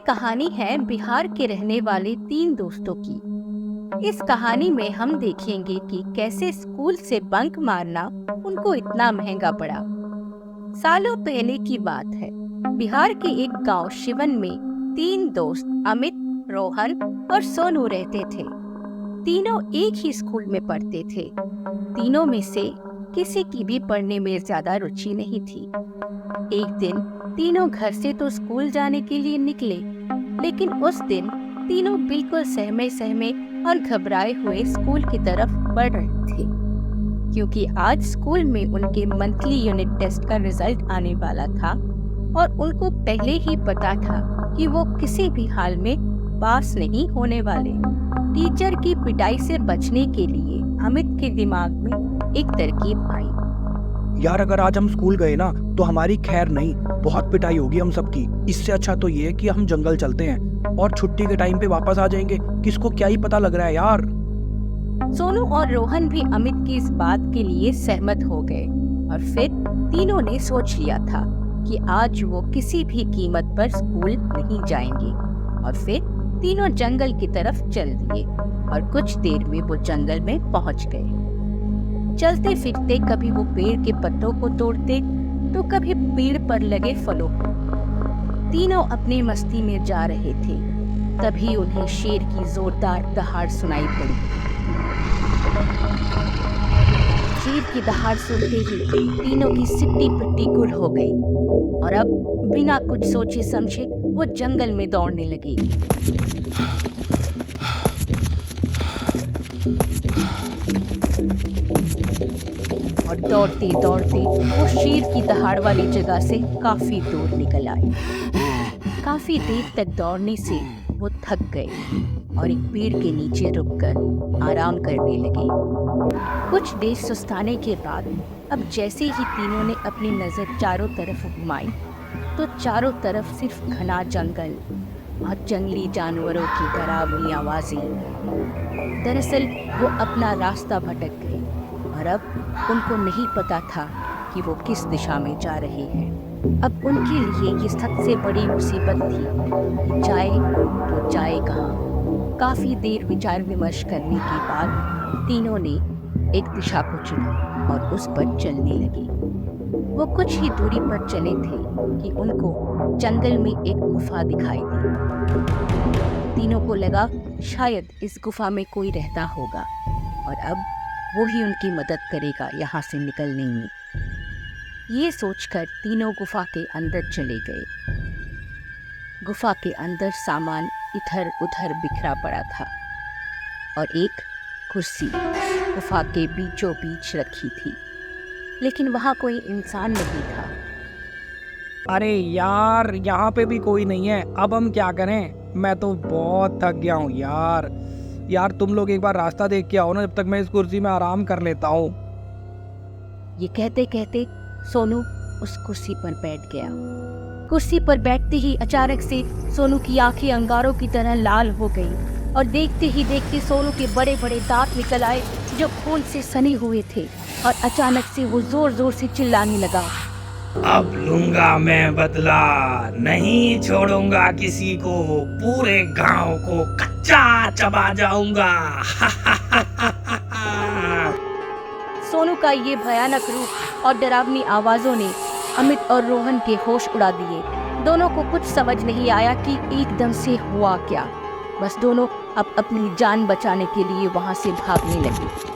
कहानी है बिहार के रहने वाले 3 दोस्तों की। इस कहानी में हम देखेंगे कि कैसे स्कूल से बंक मारना उनको इतना महंगा पड़ा। सालों पहले की बात है। बिहार के एक गांव शिवन में 3 दोस्त अमित, रोहन और सोनू रहते थे। तीनों एक ही स्कूल में पढ़ते थे। तीनों में से किसी की भी पढ़ने में ज्यादा रुचि नहीं थी। एक दिन तीनों घर से तो स्कूल जाने के लिए निकले, लेकिन उस दिन तीनों बिल्कुल सहमे सहमे और घबराए हुए स्कूल की तरफ बढ़ रहे थे, क्योंकि आज स्कूल में उनके मंथली यूनिट टेस्ट का रिजल्ट आने वाला था और उनको पहले ही पता था कि वो किसी भी हाल में पास नहीं होने वाले। टीचर की पिटाई से बचने के लिए अमित के दिमाग में एक तरकीब आई। यार, अगर आज हम स्कूल गए ना तो हमारी खैर नहीं, बहुत पिटाई होगी हम सबकी। इससे अच्छा तो ये है कि हम जंगल चलते हैं और छुट्टी के टाइम पे वापस आ जाएंगे। किसको क्या ही पता लग रहा है यार। सोनू और रोहन भी अमित की इस बात के लिए सहमत हो गए और फिर तीनों ने सोच लिया था कि आज वो किसी भी कीमत पर स्कूल नहीं जाएंगे। और फिर तीनों जंगल की तरफ चल दिए और कुछ देर में वो जंगल में पहुंच गए। चलते फिरते कभी वो पेड़ के पत्तों को तोड़ते तो कभी पेड़ पर लगे फलों को। तीनों अपनी मस्ती में जा रहे थे, तभी उन्हें शेर की जोरदार दहाड़ सुनाई पड़ी। शेर की दहाड़ सुनते ही तीनों की सिट्टी पिट्टी गुल हो गई और अब बिना कुछ सोचे समझे वो जंगल में दौड़ने लगे। और दौड़ते दौड़ते वो शेर की दहाड़ वाली जगह से काफी दूर निकल आए। काफी देर तक दौड़ने से वो थक गए और एक पेड़ के नीचे रुककर आराम करने लगे। कुछ देर सुस्ताने के बाद अब जैसे ही तीनों ने अपनी नजर चारों तरफ घुमाई तो चारों तरफ सिर्फ घना जंगल और जंगली जानवरों की डरावनी आवाजें। दरअसल वो अपना रास्ता भटक गए और अब उनको नहीं पता था कि वो किस दिशा में जा रहे हैं। अब उनके लिए ये सबसे बड़ी मुसीबत थी कि जाए तो जाए कहाँ। काफी देर विचार विमर्श करने के बाद तीनों ने एक दिशा को चुना और उस पर चलने लगे। वो कुछ ही दूरी पर चले थे कि उनको जंगल में एक गुफा दिखाई दी। तीनों को लगा शायद इस गुफा में कोई रहता होगा और अब वो ही उनकी मदद करेगा यहाँ से निकलने में। ये सोचकर तीनों गुफा के अंदर चले गए। गुफा के अंदर सामान इधर उधर बिखरा पड़ा था और एक कुर्सी गुफा के बीचों बीच रखी थी, लेकिन वहाँ कोई इंसान नहीं था। अरे यार, यहाँ पे भी कोई नहीं है। अब हम क्या करें? मैं तो बहुत थक गया हूँ यार। तुम लोग एक बार रास्ता देख के आओ ना, जब तक मैं इस कुर्सी में आराम कर लेता हूँ। ये कहते कहते सोनू उस कुर्सी पर बैठ गया। कुर्सी पर बैठते ही अचानक से सोनू की आंखें अंगारों की तरह लाल हो गईं और देखते ही देखते सोनू के बड़े बड़े दांत निकल आए जो खून से सने हुए थे और अचानक से वो जोर जोर से चिल्लाने लगा। अब लूंगा मैं बदला, नहीं छोड़ूंगा किसी को, पूरे गांव को कच्चा चबा जाऊंगा। सोनू का ये भयानक रूप और डरावनी आवाजों ने अमित और रोहन के होश उड़ा दिए। दोनों को कुछ समझ नहीं आया कि एकदम से हुआ क्या। बस दोनों अब अपनी जान बचाने के लिए वहां से भागने लगे।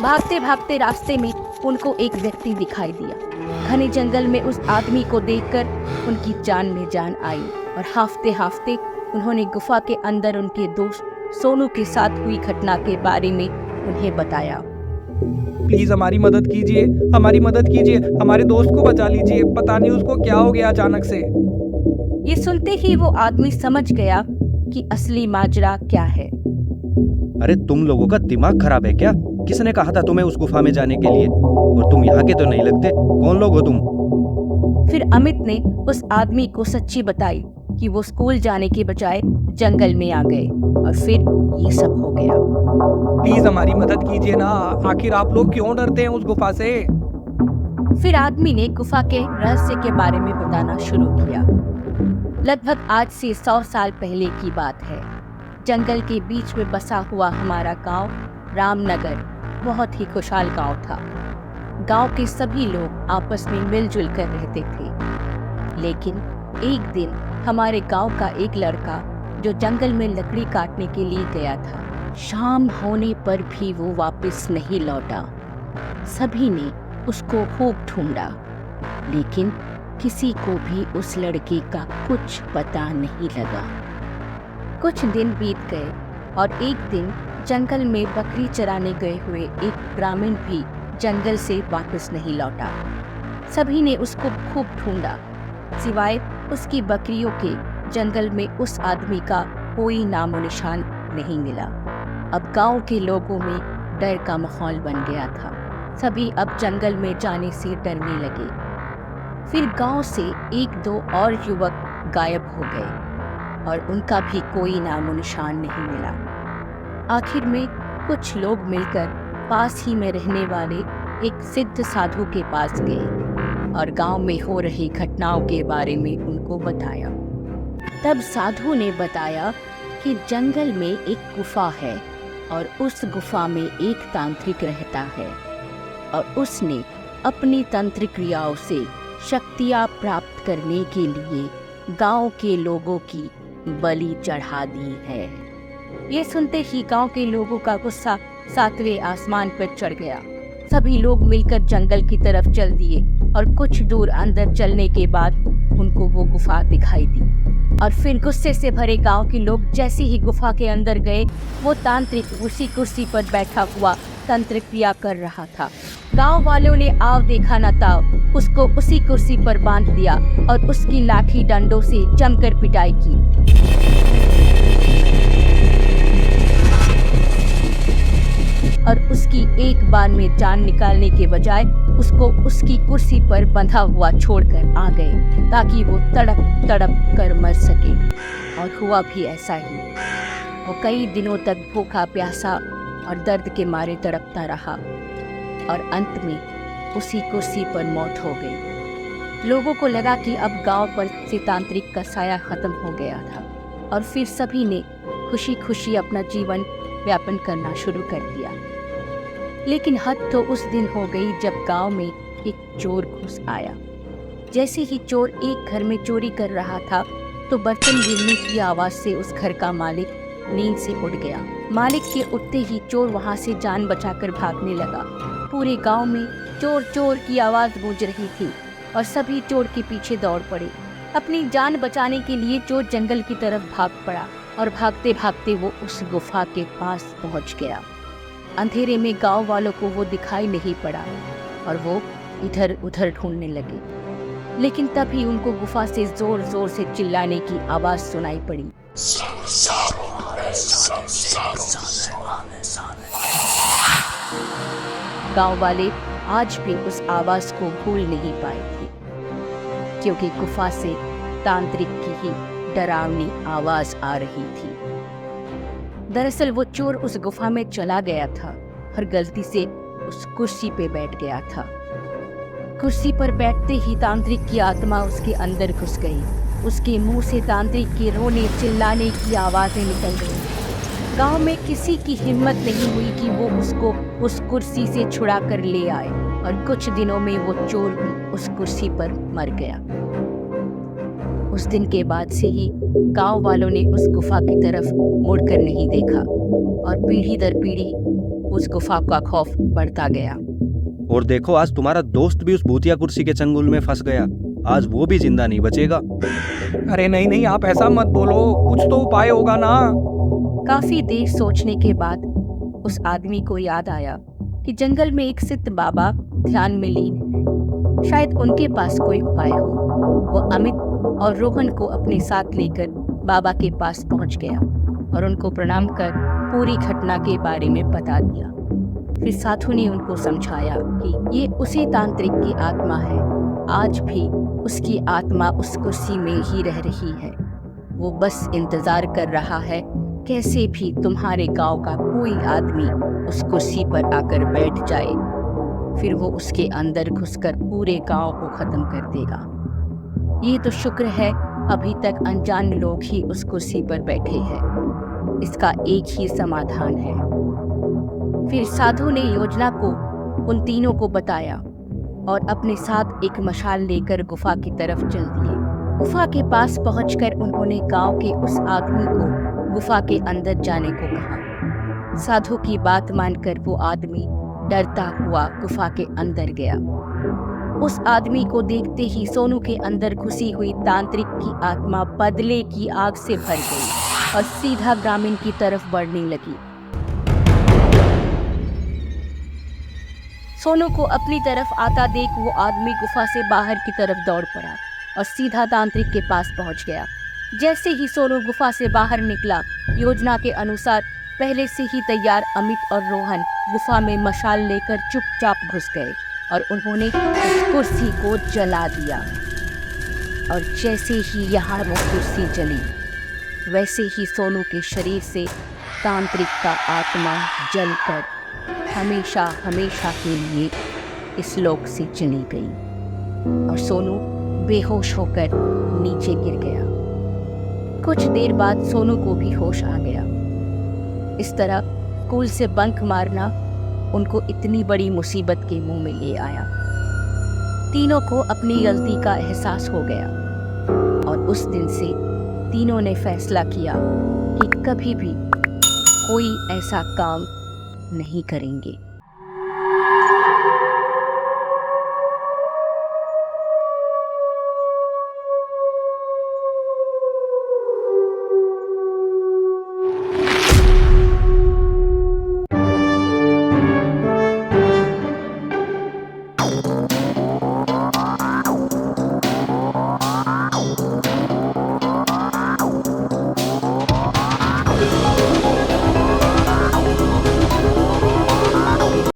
भागते भागते रास्ते में उनको एक व्यक्ति दिखाई दिया। घने जंगल में उस आदमी को देखकर उनकी जान में जान आई और हाफते हाफते उन्होंने गुफा के अंदर उनके दोस्त सोनू के साथ हुई घटना के बारे में उन्हें बताया। प्लीज हमारी मदद कीजिए, हमारी मदद कीजिए, हमारे दोस्त को बचा लीजिए। पता नहीं उसको क्या हो गया अचानक से। ये सुनते ही वो आदमी समझ गया कि असली माजरा क्या है। अरे तुम लोगों का दिमाग खराब है क्या? किसने कहा था तुम्हें उस गुफा में जाने के लिए? और तुम यहाँ के तो नहीं लगते। कौन लोग हो तुम? फिर अमित ने उस आदमी को सच्ची बताई कि वो स्कूल जाने के बजाय जंगल में आ गए और फिर ये सब हो गया। प्लीज हमारी मदद कीजिए ना, आखिर आप लोग क्यों डरते हैं उस गुफा से? फिर आदमी ने गुफा के रहस्य के बारे में बताना शुरू किया। लगभग आज से 100 साल पहले की बात है। जंगल के बीच में बसा हुआ हमारा गांव रामनगर बहुत ही खुशहाल गांव था। गांव के सभी लोग आपस में मिलजुल कर रहते थे। लेकिन एक दिन हमारे गांव का एक लड़का जो जंगल में लकड़ी काटने के लिए गया था, शाम होने पर भी वो वापस नहीं लौटा। सभी ने उसको खूब ढूंढा, लेकिन किसी को भी उस लड़के का कुछ पता नहीं लगा। कुछ दिन बीत गए और एक दिन जंगल में बकरी चराने गए हुए एक ग्रामीण भी जंगल से वापस नहीं लौटा। सभी ने उसको खूब ढूंढा, सिवाय उसकी बकरियों के जंगल में उस आदमी का कोई नामो निशान नहीं मिला। अब गांव के लोगों में डर का माहौल बन गया था। सभी अब जंगल में जाने से डरने लगे। फिर गांव से 1-2 और युवक गायब हो गए और उनका भी कोई नामो निशान नहीं मिला। आखिर में कुछ लोग मिलकर पास ही में रहने वाले एक सिद्ध साधु के पास गए और गांव में हो रही घटनाओं के बारे में उनको बताया। तब साधु ने बताया कि जंगल में एक गुफा है और उस गुफा में एक तांत्रिक रहता है और उसने अपनी तंत्रिक क्रियाओं से शक्तियाँ प्राप्त करने के लिए गांव के लोगों की बलि चढ़ा दी है। ये सुनते ही गांव के लोगों का गुस्सा 7वें आसमान पर चढ़ गया। सभी लोग मिलकर जंगल की तरफ चल दिए और कुछ दूर अंदर चलने के बाद उनको वो गुफा दिखाई दी। और फिर गुस्से से भरे गांव के लोग जैसे ही गुफा के अंदर गए, वो तांत्रिक उसी कुर्सी पर बैठा हुआ तंत्र क्रिया कर रहा था। गांव वालों ने आव देखा न ताव उसको उसी कुर्सी पर बांध दिया और उसकी लाठी डंडों से जमकर पिटाई की। और उसकी एक बार में जान निकालने के बजाय उसको उसकी कुर्सी पर बंधा हुआ छोड़कर आ गए ताकि वो तड़प तड़प कर मर सके। और हुआ भी ऐसा ही। वो कई दिनों तक भूखा प्यासा और दर्द के मारे तड़पता रहा और अंत में उसी कुर्सी पर मौत हो गई। लोगों को लगा कि अब गांव पर से तांत्रिक का साया खत्म हो गया था और फिर सभी ने खुशी खुशी अपना जीवन व्यापन करना शुरू कर दिया। लेकिन हद तो उस दिन हो गई जब गांव में एक चोर घुस आया। जैसे ही चोर एक घर में चोरी कर रहा था तो बर्तन गिरने की आवाज से उस घर का मालिक नींद से उठ गया। मालिक के उठते ही चोर वहां से जान बचाकर भागने लगा। पूरे गांव में चोर चोर की आवाज गूंज रही थी और सभी चोर के पीछे दौड़ पड़े। अपनी जान बचाने के लिए चोर जंगल की तरफ भाग पड़ा और भागते भागते वो उस गुफा के पास पहुंच गया। अंधेरे में गांव वालों को वो दिखाई नहीं पड़ा और वो इधर उधर ढूंढने लगे। लेकिन तभी उनको गुफा से जोर जोर से चिल्लाने की आवाज सुनाई पड़ी। गांव वाले आज भी उस आवाज को भूल नहीं पाए थे, क्योंकि गुफा से तांत्रिक की ही डरावनी आवाज आ रही थी। दरअसल वो चोर उस गुफा में चला गया था और गलती से उस कुर्सी पे बैठ गया था। कुर्सी पर बैठते ही तांत्रिक की आत्मा उसके अंदर घुस गई। उसके मुंह से तांत्रिक के रोने चिल्लाने की आवाजें निकल गईं। गांव में किसी की हिम्मत नहीं हुई कि वो उसको उस कुर्सी से छुड़ा कर ले आए और कुछ दिनों में वो चोर भी उस कुर्सी पर मर गया। उस दिन के बाद से ही गांव वालों ने उस गुफा की तरफ मुड़कर नहीं देखा और पीढ़ी दर पीढ़ी उस गुफा का खौफ बढ़ता गया। और देखो, आज तुम्हारा दोस्त भी उस भूतिया कुर्सी के चंगुल में फंस गया। आज वो भी जिंदा नहीं बचेगा। अरे नहीं नहीं, आप ऐसा मत बोलो, कुछ तो उपाय होगा ना। काफी देर सोचने के बाद उस आदमी को याद आया कि जंगल में एक सिद्ध बाबा ध्यान में लीन है। शायद उनके पास कोई उपाय हो। वो अमित और रोहन को अपने साथ लेकर बाबा के पास पहुंच गया और उनको प्रणाम कर पूरी घटना के बारे में बता दिया। फिर साधु ने उनको समझाया कि ये उसी तांत्रिक की आत्मा है। आज भी उसकी आत्मा उस कुर्सी में ही रह रही है। वो बस इंतजार कर रहा है कैसे भी तुम्हारे गांव का कोई आदमी उस कुर्सी पर आकर बैठ जाए। फिर वो उसके अंदर घुसकर पूरे गांव को खत्म कर देगा। ये तो शुक्र है अभी तक अनजान लोग ही उस कुर्सी पर बैठे हैं। इसका एक ही समाधान है। फिर साधु ने योजना को उन तीनों को बताया और अपने साथ एक मशाल लेकर गुफा की तरफ चल दिए। गुफा के पास पहुंचकर उन्होंने गांव के उस आदमी को गुफा के अंदर जाने को कहा। साधु की बात मानकर वो आदमी डरता हुआ गुफा के अंदर गया। उस आदमी को देखते ही सोनू के अंदर घुसी हुई तांत्रिक की आत्मा बदले की आग से भर गई और सीधा ग्रामीण की तरफ बढ़ने लगी। सोनू को अपनी तरफ आता देख वो आदमी गुफा से बाहर की तरफ दौड़ पड़ा और सीधा तांत्रिक के पास पहुंच गया। जैसे ही सोनू गुफा से बाहर निकला, योजना के अनुसार पहले से ही तैयार अमित और रोहन गुफा में मशाल लेकर चुपचाप घुस गए और उन्होंने उस कुर्सी को जला दिया। और जैसे ही यहाँ वो कुर्सी जली, वैसे ही सोनू के शरीर से तांत्रिक का आत्मा जलकर हमेशा हमेशा के लिए इस लोक से चली गई और सोनू बेहोश होकर नीचे गिर गया। कुछ देर बाद सोनू को भी होश आ गया। इस तरह स्कूल से बंक मारना उनको इतनी बड़ी मुसीबत के मुंह में ले आया। तीनों को अपनी गलती का एहसास हो गया और उस दिन से तीनों ने फैसला किया कि कभी भी कोई ऐसा काम नहीं करेंगे।